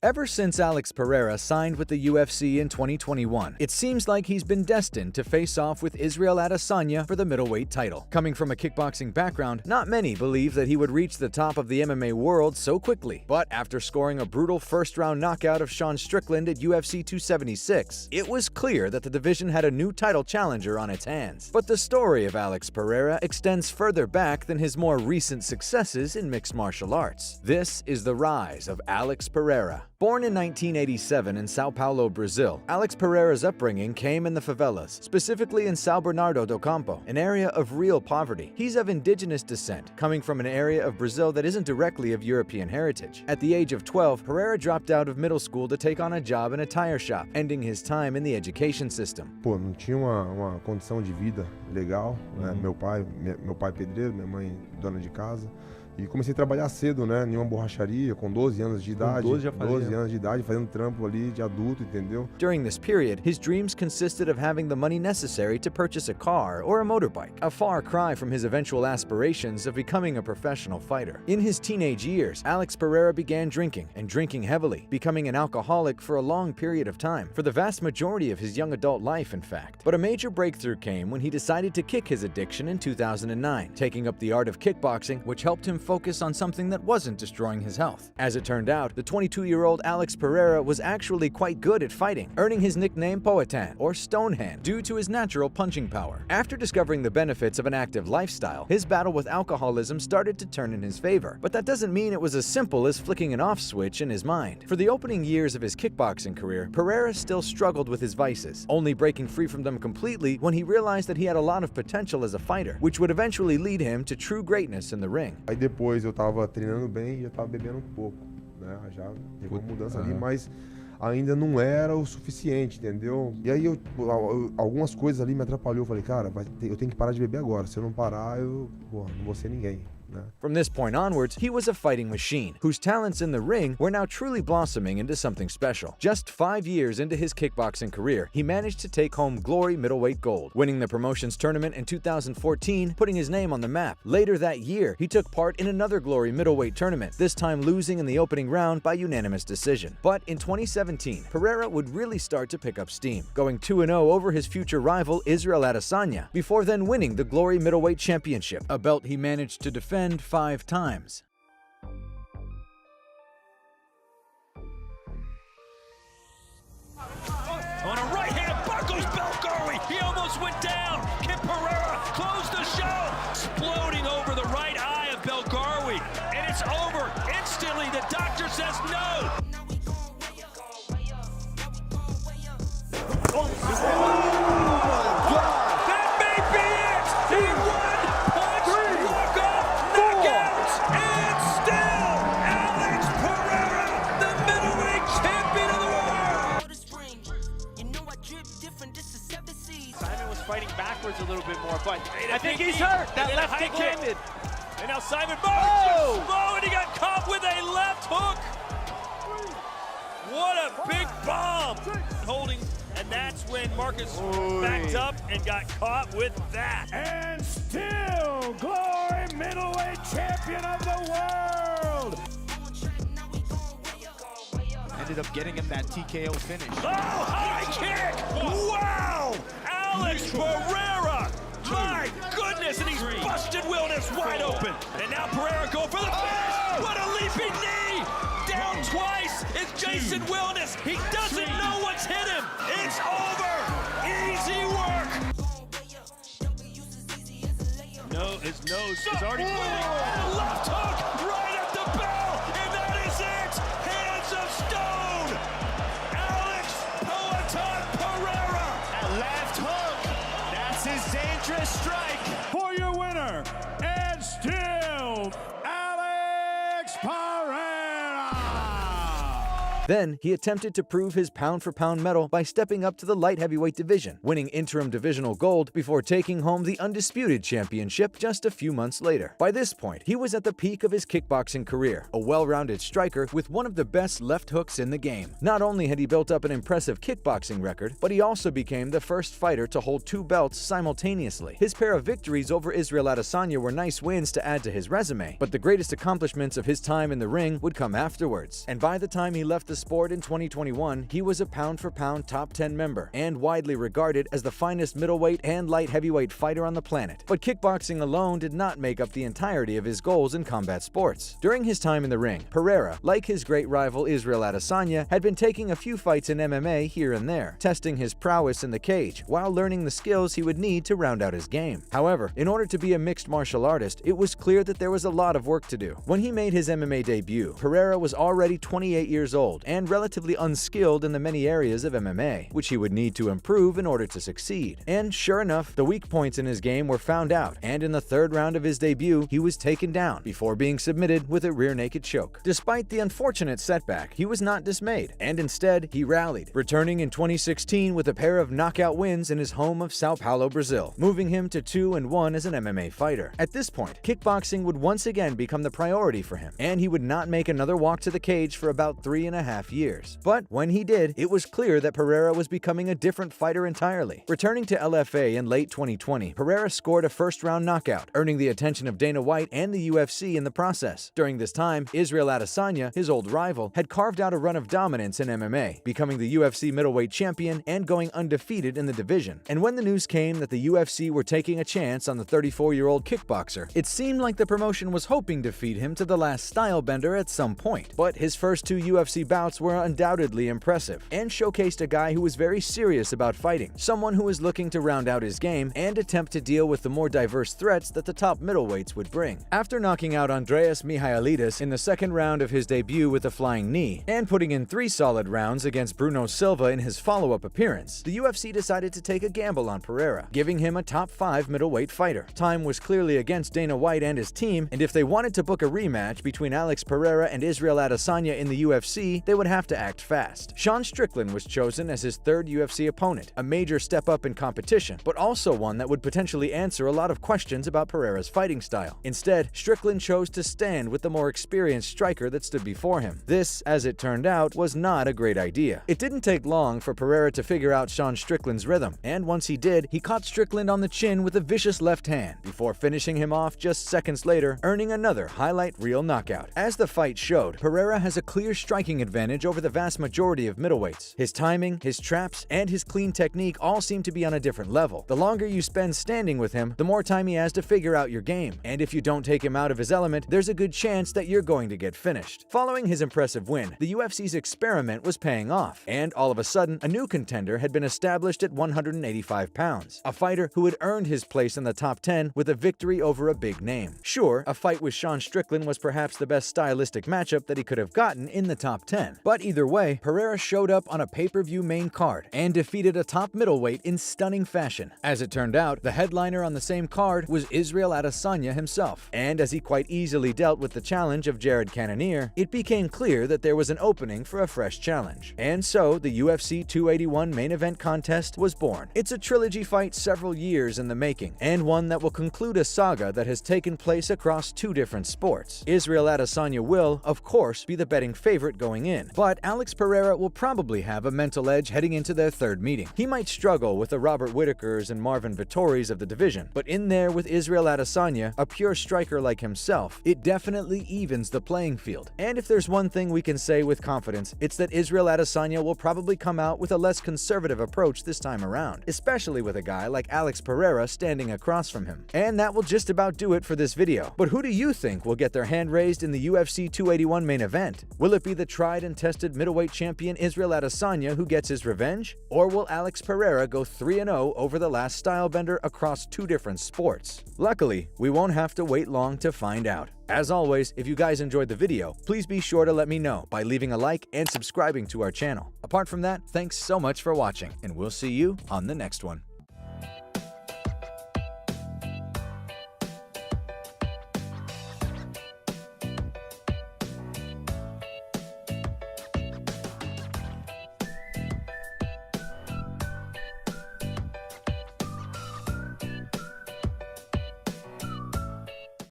Ever since Alex Pereira signed with the UFC in 2021, it seems like he's been destined to face off with Israel Adesanya for the middleweight title. Coming from a kickboxing background, not many believe that he would reach the top of the MMA world so quickly. But after scoring a brutal first-round knockout of Sean Strickland at UFC 276, it was clear that the division had a new title challenger on its hands. But the story of Alex Pereira extends further back than his more recent successes in mixed martial arts. This is the rise of Alex Pereira. Born in 1987 in Sao Paulo, Brazil, Alex Pereira's upbringing came in the favelas, specifically in São Bernardo do Campo, an area of real poverty. He's of indigenous descent, coming from an area of Brazil that isn't directly of European heritage. At the age of 12, Pereira dropped out of middle school to take on a job in a tire shop, ending his time in the education system. Pô, não tinha uma condição de vida legal, né? Meu pai pedreiro, minha mãe dona de casa. E comecei a trabalhar cedo, né, em uma borracharia, com 12 anos de idade. 12 anos de idade, fazendo trampo ali de adulto, entendeu? During this period, his dreams consisted of having the money necessary to purchase a car or a motorbike, a far cry from his eventual aspirations of becoming a professional fighter. In his teenage years, Alex Pereira began drinking, and drinking heavily, becoming an alcoholic for a long period of time, for the vast majority of his young adult life, in fact. But a major breakthrough came when he decided to kick his addiction in 2009, taking up the art of kickboxing, which helped him focus on something that wasn't destroying his health. As it turned out, the 22-year-old Alex Pereira was actually quite good at fighting, earning his nickname Poetan, or Stonehand, due to his natural punching power. After discovering the benefits of an active lifestyle, his battle with alcoholism started to turn in his favor. But that doesn't mean it was as simple as flicking an off switch in his mind. For the opening years of his kickboxing career, Pereira still struggled with his vices, only breaking free from them completely when he realized that he had a lot of potential as a fighter, which would eventually lead him to true greatness in the ring. Depois eu tava treinando bem e já tava bebendo um pouco, né? Já teve uma mudança ali, mas ainda não era o suficiente, entendeu? E aí algumas coisas ali me atrapalhou. Eu falei, cara, eu tenho que parar de beber agora. Se eu não parar, eu não vou ser ninguém. From this point onwards, he was a fighting machine, whose talents in the ring were now truly blossoming into something special. Just 5 years into his kickboxing career, he managed to take home Glory Middleweight Gold, winning the promotions tournament in 2014, putting his name on the map. Later that year, he took part in another Glory Middleweight tournament, this time losing in the opening round by unanimous decision. But in 2017, Pereira would really start to pick up steam, going 2-0 over his future rival Israel Adesanya, before then winning the Glory Middleweight Championship, a belt he managed to defend 5 times. On a right hand, buckles Belgari. He almost went down. Can Pereira close the show? Exploding over the right eye of Belgari. And it's over. Instantly, the doctor says no. That may be it. He won. Punch, walk-off, knockout. And still, Alex Pereira, the middleweight champion of the world. Simon was fighting backwards a little bit more, but I think he's hurt. That left kick landed. And now Simon Barnes slow, and he got caught with a left hook. What a big bomb. Holding, and that's when Marcus backed up and got caught with that. And still, Glory Middleweight Champion of the World. Ended up getting him that TKO finish. Oh, high kick! Wow! Alex Pereira! My goodness, and he's busted Wilness wide open. And now Pereira going for the finish! What a leaping knee! Down twice is Jason Wilness. He doesn't know what's hit him. It's over. Easy work. No, his nose is already bleeding. And a left hook right at the bell, and that is it. Hands of stone. Alex Poetan Pereira. That left hook. That's his dangerous strike. For your winner, and still, Alex Pereira. Then, he attempted to prove his pound-for-pound medal by stepping up to the light heavyweight division, winning interim divisional gold before taking home the undisputed championship just a few months later. By this point, he was at the peak of his kickboxing career, a well-rounded striker with one of the best left hooks in the game. Not only had he built up an impressive kickboxing record, but he also became the first fighter to hold 2 belts simultaneously. His pair of victories over Israel Adesanya were nice wins to add to his resume, but the greatest accomplishments of his time in the ring would come afterwards. And by the time he left the sport in 2021, he was a pound-for-pound top 10 member and widely regarded as the finest middleweight and light heavyweight fighter on the planet. But kickboxing alone did not make up the entirety of his goals in combat sports. During his time in the ring, Pereira, like his great rival Israel Adesanya, had been taking a few fights in MMA here and there, testing his prowess in the cage while learning the skills he would need to round out his game. However, in order to be a mixed martial artist, it was clear that there was a lot of work to do. When he made his MMA debut, Pereira was already 28 years old and relatively unskilled in the many areas of MMA, which he would need to improve in order to succeed. And sure enough, the weak points in his game were found out, and in the third round of his debut, he was taken down before being submitted with a rear naked choke. Despite the unfortunate setback, he was not dismayed, and instead, he rallied, returning in 2016 with a pair of knockout wins in his home of Sao Paulo, Brazil, moving him to 2-1 as an MMA fighter. At this point, kickboxing would once again become the priority for him, and he would not make another walk to the cage for about 3.5 years. But when he did, it was clear that Pereira was becoming a different fighter entirely. Returning to LFA in late 2020, Pereira scored a first-round knockout, earning the attention of Dana White and the UFC in the process. During this time, Israel Adesanya, his old rival, had carved out a run of dominance in MMA, becoming the UFC middleweight champion and going undefeated in the division. And when the news came that the UFC were taking a chance on the 34-year-old kickboxer, it seemed like the promotion was hoping to feed him to the last stylebender at some point. But his first two UFC bouts were undoubtedly impressive and showcased a guy who was very serious about fighting, someone who was looking to round out his game and attempt to deal with the more diverse threats that the top middleweights would bring. After knocking out Andreas Michailidis in the second round of his debut with a flying knee and putting in 3 solid rounds against Bruno Silva in his follow-up appearance, the UFC decided to take a gamble on Pereira, giving him a top 5 middleweight fighter. Time was clearly against Dana White and his team, and if they wanted to book a rematch between Alex Pereira and Israel Adesanya in the UFC, they would have to act fast. Sean Strickland was chosen as his third UFC opponent, a major step up in competition, but also one that would potentially answer a lot of questions about Pereira's fighting style. Instead, Strickland chose to stand with the more experienced striker that stood before him. This, as it turned out, was not a great idea. It didn't take long for Pereira to figure out Sean Strickland's rhythm, and once he did, he caught Strickland on the chin with a vicious left hand, before finishing him off just seconds later, earning another highlight reel knockout. As the fight showed, Pereira has a clear striking advantage over the vast majority of middleweights. His timing, his traps, and his clean technique all seem to be on a different level. The longer you spend standing with him, the more time he has to figure out your game, and if you don't take him out of his element, there's a good chance that you're going to get finished. Following his impressive win, the UFC's experiment was paying off, and all of a sudden, a new contender had been established at 185 pounds, a fighter who had earned his place in the top 10 with a victory over a big name. Sure, a fight with Sean Strickland was perhaps the best stylistic matchup that he could have gotten in the top 10, but either way, Pereira showed up on a pay-per-view main card and defeated a top middleweight in stunning fashion. As it turned out, the headliner on the same card was Israel Adesanya himself, and as he quite easily dealt with the challenge of Jared Cannonier, it became clear that there was an opening for a fresh challenge. And so, the UFC 281 main event contest was born. It's a trilogy fight several years in the making, and one that will conclude a saga that has taken place across 2 different sports. Israel Adesanya will, of course, be the betting favorite going in, but Alex Pereira will probably have a mental edge heading into their third meeting. He might struggle with the Robert Whitakers and Marvin Vettoris of the division, but in there with Israel Adesanya, a pure striker like himself, it definitely evens the playing field. And if there's one thing we can say with confidence, it's that Israel Adesanya will probably come out with a less conservative approach this time around, especially with a guy like Alex Pereira standing across from him. And that will just about do it for this video. But who do you think will get their hand raised in the UFC 281 main event? Will it be the tried and tested middleweight champion Israel Adesanya who gets his revenge? Or will Alex Pereira go 3-0 over the last stylebender across 2 different sports? Luckily, we won't have to wait long to find out. As always, if you guys enjoyed the video, please be sure to let me know by leaving a like and subscribing to our channel. Apart from that, thanks so much for watching, and we'll see you on the next one.